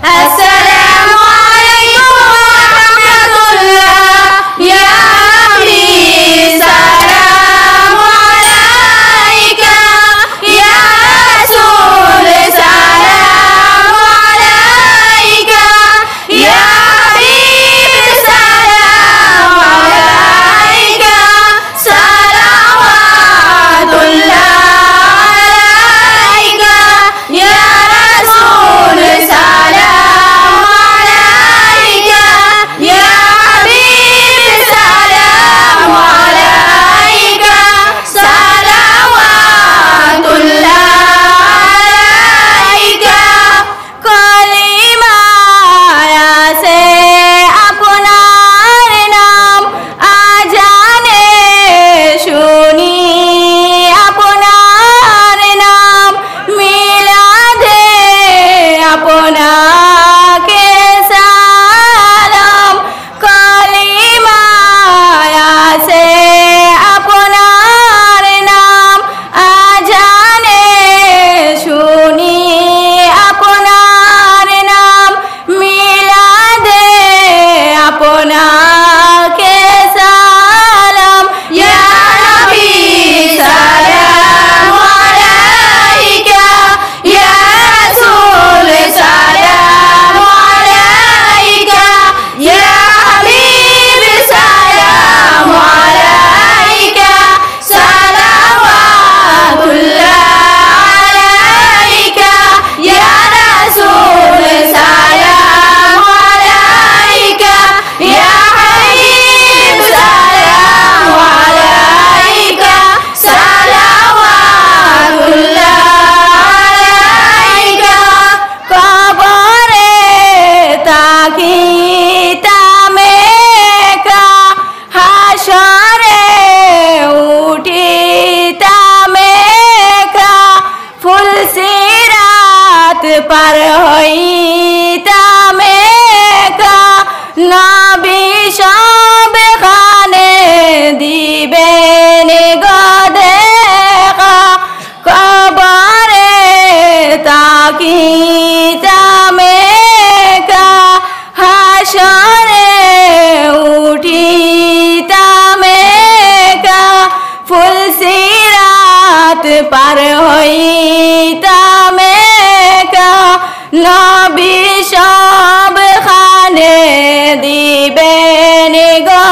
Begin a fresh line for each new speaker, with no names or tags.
السلام عليكم ورحمة الله يا أخي سلام عليك يا رسول سلام عليك يا حبيب سلام عليك صلوات الله عليك يا رسول سلام عليك يا حبيب سلام عليك صلوات الله عليك কলিমা আছে আপনার নাম আজানে শুনি আপনার নাম মিলাদে আপনাকে সালাম কলিমা আছে আপনার নাম আজানে শুনি আপনার নাম মিলাদে আপনাকে সালাম ইয়া নবী সালাম আলাইকা ইয়া রাসূল সালাম আলাইকা ইয়া হাবিব সালাম আলাইকা সালাওয়াতুল্লাহ আলাইকা ইয়া রাসূল সালাম আলাইকা ইয়া হাবিব সালাম আলাইকা সালাওয়াতুল্লাহ আলাইকা কবরে তাকিতামে কা হাসরে উঠিতামে কা ফুল সিরাত পার হইতামে কা নবী সব খানে দিবেন গদেকা কবরে তাকিতামে কা হাসরে উঠিতামে কা ফুল সিরাত পার হইতামে কা নবী সব খানে দিবেন গো